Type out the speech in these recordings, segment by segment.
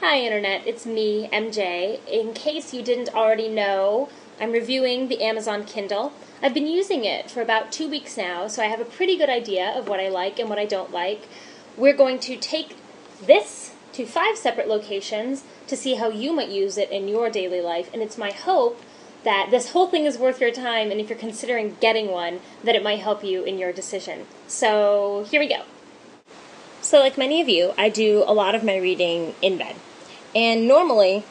Hi Internet, it's me, MJ. In case you didn't already know, I'm reviewing the Amazon Kindle. I've been using it for about 2 weeks now, so I have a pretty good idea of what I like and what I don't like. We're going to take this to 5 separate locations to see how you might use it in your daily life, and it's my hope that this whole thing is worth your time, and if you're considering getting one, that it might help you in your decision. So, here we go. So like many of you, I do a lot of my reading in bed. And normally,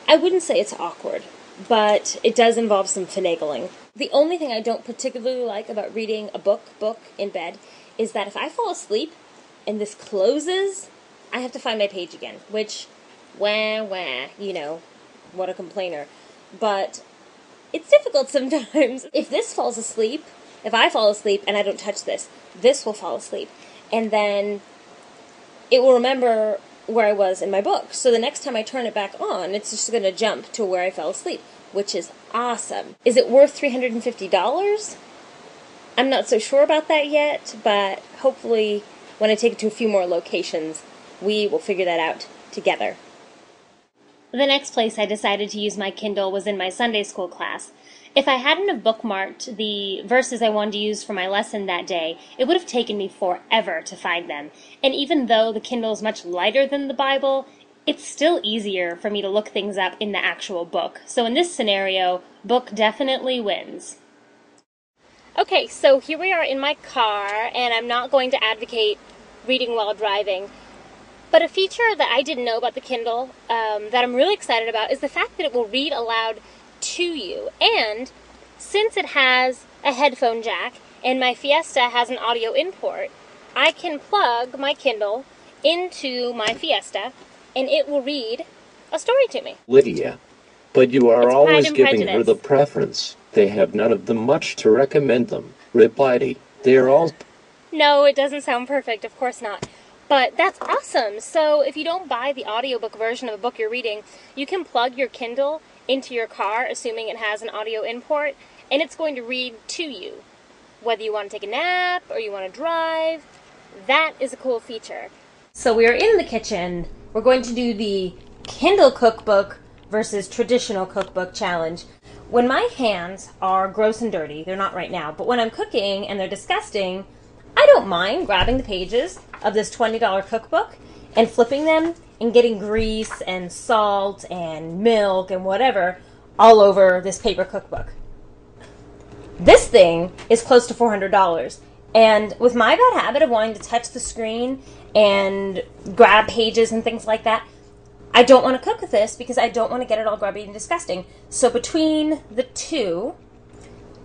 I wouldn't say it's awkward, but it does involve some finagling. The only thing I don't particularly like about reading a book in bed is that if I fall asleep and this closes, I have to find my page again, which, you know, what a complainer. But it's difficult sometimes. If this falls asleep, if I fall asleep and I don't touch this, this will fall asleep. And then it will remember where I was in my book. So the next time I turn it back on, it's just going to jump to where I fell asleep, which is awesome. Is it worth $350? I'm not so sure about that yet, but hopefully when I take it to a few more locations, we will figure that out together. The next place I decided to use my Kindle was in my Sunday school class. If I hadn't have bookmarked the verses I wanted to use for my lesson that day, it would have taken me forever to find them. And even though the Kindle is much lighter than the Bible, it's still easier for me to look things up in the actual book. So in this scenario, book definitely wins. Okay, so here we are in my car, and I'm not going to advocate reading while driving. But a feature that I didn't know about the Kindle that I'm really excited about is the fact that it will read aloud to you. And since it has a headphone jack and my Fiesta has an audio import, I can plug my Kindle into my Fiesta and it will read a story to me. Lydia, but you are It's always Pride and giving her Prejudice. the preference. They have none of them much to recommend them. Replied he. They are all... No, it doesn't sound perfect, of course not. But that's awesome. So if you don't buy the audiobook version of a book you're reading, you can plug your Kindle into your car, assuming it has an audio import, and it's going to read to you. Whether you want to take a nap or you want to drive, that is a cool feature. So we are in the kitchen. We're going to do the Kindle cookbook versus traditional cookbook challenge. When my hands are gross and dirty, they're not right now, but when I'm cooking and they're disgusting, I don't mind grabbing the pages of this $20 cookbook and flipping them and getting grease and salt and milk and whatever all over this paper cookbook. This thing is close to $400. And with my bad habit of wanting to touch the screen and grab pages and things like that, I don't want to cook with this because I don't want to get it all grubby and disgusting. So between the two,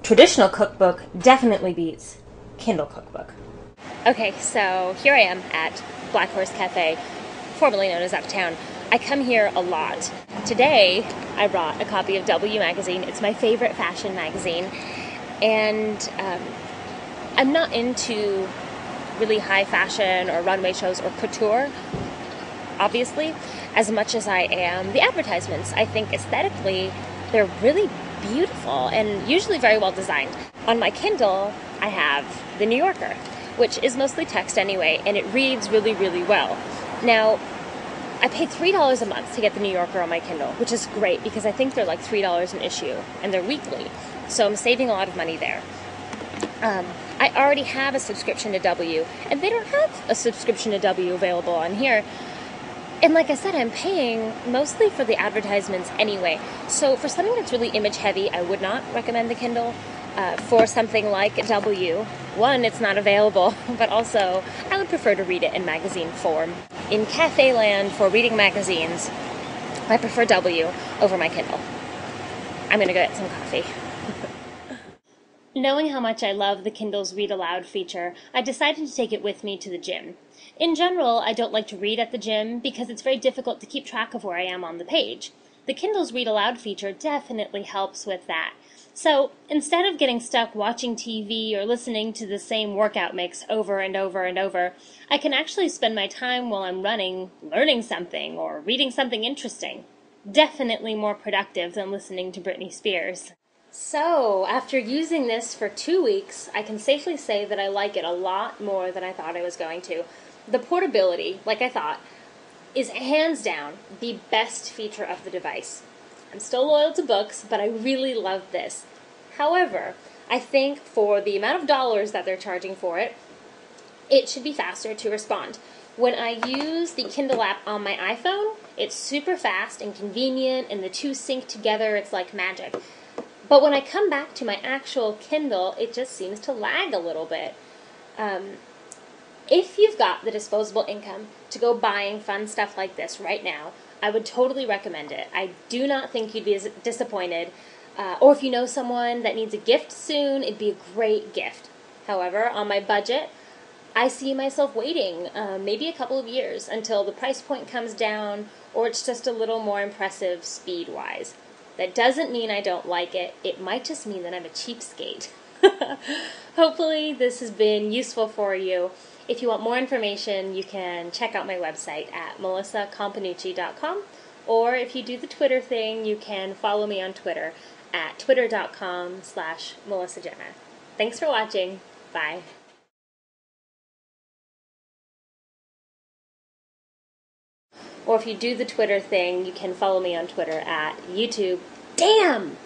traditional cookbook definitely beats Kindle cookbook. Okay, so here I am at Black Horse Cafe, formerly known as Uptown. I come here a lot. Today, I brought a copy of W magazine. It's my favorite fashion magazine. And I'm not into really high fashion or runway shows or couture, obviously, as much as I am the advertisements. I think aesthetically, they're really beautiful and usually very well designed. On my Kindle, I have The New Yorker, which is mostly text anyway, and it reads really, really well. Now, I pay $3 a month to get The New Yorker on my Kindle, which is great because I think they're like $3 an issue, and they're weekly, so I'm saving a lot of money there. I already have a subscription to W, and they don't have a subscription to W available on here. And like I said, I'm paying mostly for the advertisements anyway. So for something that's really image heavy, I would not recommend the Kindle. For something like W, one, it's not available, but also I would prefer to read it in magazine form. In cafe land for reading magazines, I prefer W over my Kindle. I'm going to go get some coffee. Knowing how much I love the Kindle's read aloud feature, I decided to take it with me to the gym. In general, I don't like to read at the gym because it's very difficult to keep track of where I am on the page. The Kindle's read aloud feature definitely helps with that. So instead of getting stuck watching TV or listening to the same workout mix over and over and over, I can actually spend my time while I'm running learning something or reading something interesting. Definitely more productive than listening to Britney Spears. So, after using this for 2 weeks, I can safely say that I like it a lot more than I thought I was going to. The portability, like I thought, is hands down the best feature of the device. I'm still loyal to books, but I really love this. However, I think for the amount of dollars that they're charging for it, it should be faster to respond. When I use the Kindle app on my iPhone, it's super fast and convenient, and the two sync together. It's like magic. But when I come back to my actual Kindle, it just seems to lag a little bit. If you've got the disposable income to go buying fun stuff like this right now, I would totally recommend it. I do not think you'd be disappointed. Or if you know someone that needs a gift soon, it'd be a great gift. However, on my budget, I see myself waiting maybe a couple of years until the price point comes down or it's just a little more impressive speed-wise. That doesn't mean I don't like it. It might just mean that I'm a cheapskate. Hopefully this has been useful for you. If you want more information, you can check out my website at melissacompanucci.com, or if you do the Twitter thing, you can follow me on Twitter at twitter.com/melissajenna. Thanks for watching. Bye. Or if you do the Twitter thing, you can follow me on Twitter at YouTube. Damn!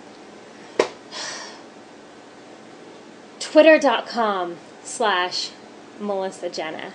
Twitter.com/melissajenna.